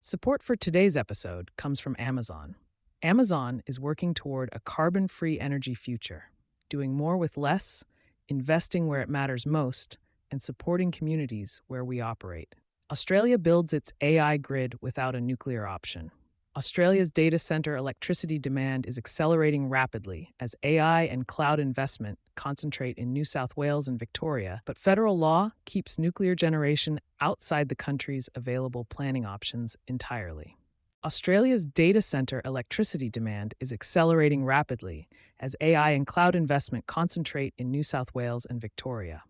Support for today's episode comes from Amazon. Amazon is working toward a carbon free energy future, doing more with less, investing where it matters most, and supporting communities where we operate. Australia builds its AI grid without a nuclear option. Australia's data center electricity demand is accelerating rapidly as AI and cloud investment concentrate in New South Wales and Victoria, but federal law keeps nuclear generation outside the country's available planning options entirely. Australia's data center electricity demand is accelerating rapidly as AI and cloud investment concentrate in New South Wales and Victoria.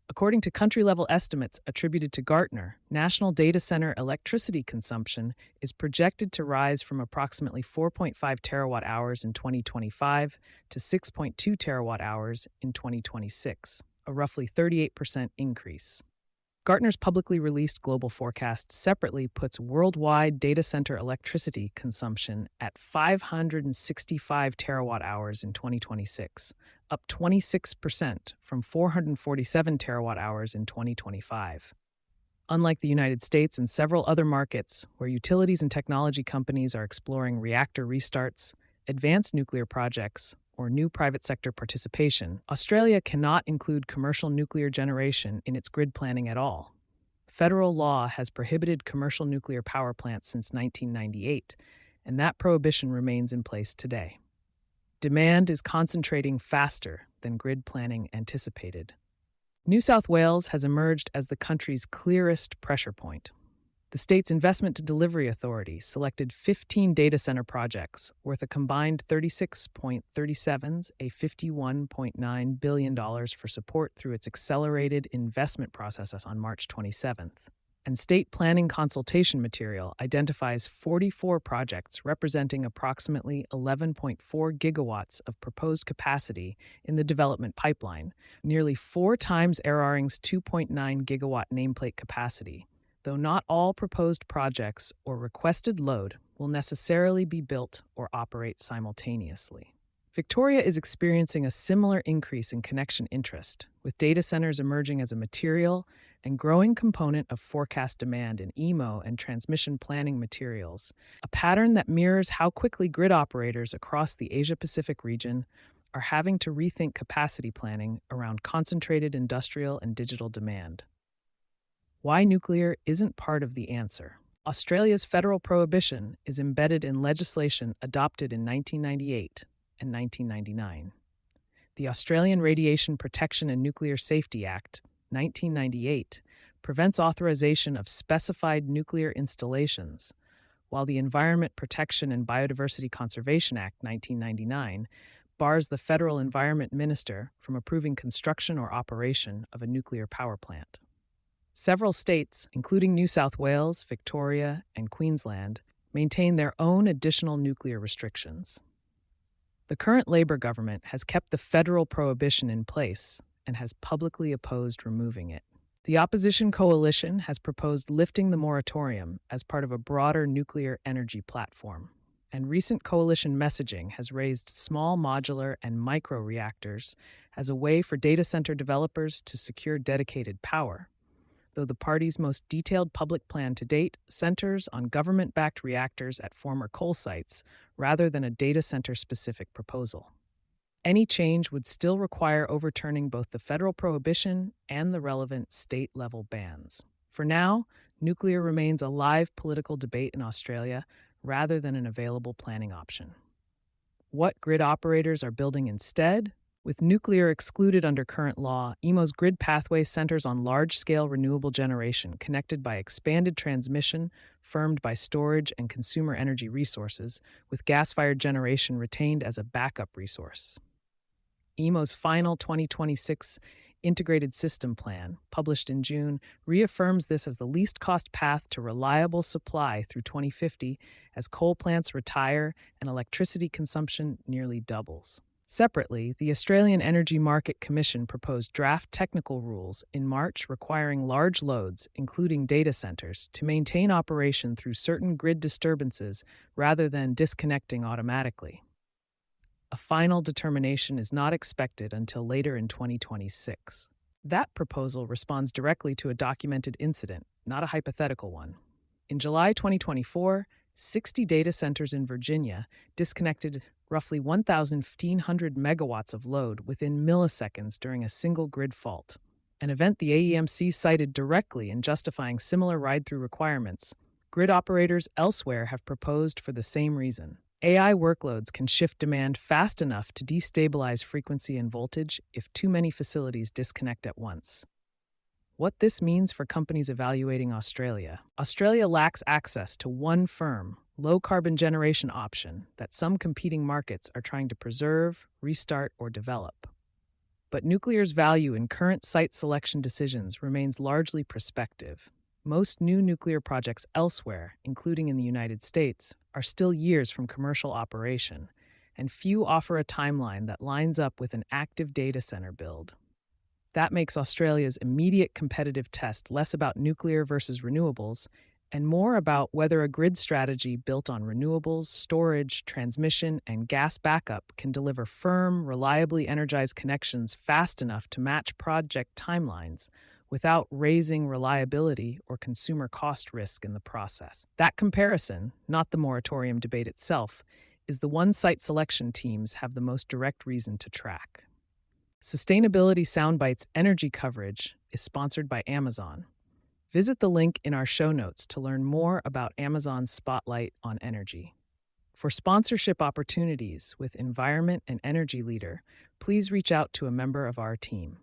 According to country-level estimates attributed to Gartner, national data center electricity consumption is projected to rise from approximately 4.5 terawatt-hours in 2025 to 6.2 terawatt-hours in 2026, a roughly 38% increase. Gartner's publicly released global forecast separately puts worldwide data center electricity consumption at 565 terawatt-hours in 2026, up 26% from 447 terawatt-hours in 2025. Unlike the United States and several other markets where utilities and technology companies are exploring reactor restarts, advanced nuclear projects, or new private sector participation, Australia cannot include commercial nuclear generation in its grid planning at all. Federal law has prohibited commercial nuclear power plants since 1998, and that prohibition remains in place today. Demand is concentrating faster than grid planning anticipated. New South Wales has emerged as the country's clearest pressure point. The state's Investment to Delivery Authority selected 15 data center projects worth a combined $36.37, a $51.9 billion for support through its accelerated investment process on March 27th. And state planning consultation material identifies 44 projects representing approximately 11.4 gigawatts of proposed capacity in the development pipeline, nearly 4 times Eraring's 2.9 gigawatt nameplate capacity. Though not all proposed projects or requested load will necessarily be built or operate simultaneously. Victoria is experiencing a similar increase in connection interest, with data centers emerging as a material and growing component of forecast demand in EMO and transmission planning materials, a pattern that mirrors how quickly grid operators across the Asia-Pacific region are having to rethink capacity planning around concentrated industrial and digital demand. Why nuclear isn't part of the answer. Australia's federal prohibition is embedded in legislation adopted in 1998 and 1999. The Australian Radiation Protection and Nuclear Safety Act, 1998, prevents authorization of specified nuclear installations, while the Environment Protection and Biodiversity Conservation Act, 1999, bars the federal environment minister from approving construction or operation of a nuclear power plant. Several states, including New South Wales, Victoria, and Queensland, maintain their own additional nuclear restrictions. The current Labor government has kept the federal prohibition in place and has publicly opposed removing it. The opposition coalition has proposed lifting the moratorium as part of a broader nuclear energy platform, and recent coalition messaging has raised small modular and micro reactors as a way for data center developers to secure dedicated power, though the party's most detailed public plan to date centers on government-backed reactors at former coal sites rather than a data center-specific proposal. Any change would still require overturning both the federal prohibition and the relevant state-level bans. For now, nuclear remains a live political debate in Australia rather than an available planning option. What grid operators are building instead? With nuclear excluded under current law, EMO's grid pathway centers on large-scale renewable generation connected by expanded transmission, firmed by storage and consumer energy resources, with gas-fired generation retained as a backup resource. EMO's final 2026 Integrated System Plan, published in June, reaffirms this as the least-cost path to reliable supply through 2050 as coal plants retire and electricity consumption nearly doubles. Separately, the Australian Energy Market Commission proposed draft technical rules in March requiring large loads, including data centers, to maintain operation through certain grid disturbances rather than disconnecting automatically. A final determination is not expected until later in 2026. That proposal responds directly to a documented incident, not a hypothetical one. In July 2024, 60 data centers in Virginia disconnected roughly 1,500 megawatts of load within milliseconds during a single grid fault, an event the AEMC cited directly in justifying similar ride through requirements. Grid operators elsewhere have proposed for the same reason. AI workloads can shift demand fast enough to destabilize frequency and voltage if too many facilities disconnect at once. What this means for companies evaluating Australia. Australia lacks access to one firm, low-carbon generation option that some competing markets are trying to preserve, restart, or develop. But nuclear's value in current site selection decisions remains largely prospective. Most new nuclear projects elsewhere, including in the United States, are still years from commercial operation, and few offer a timeline that lines up with an active data center build. That makes Australia's immediate competitive test less about nuclear versus renewables and more about whether a grid strategy built on renewables, storage, transmission, and gas backup can deliver firm, reliably energized connections fast enough to match project timelines without raising reliability or consumer cost risk in the process. That comparison, not the moratorium debate itself, is the one site selection teams have the most direct reason to track. Sustainability Soundbites energy coverage is sponsored by Amazon. Visit the link in our show notes to learn more about Amazon's spotlight on energy. For sponsorship opportunities with Environment and Energy Leader, please reach out to a member of our team.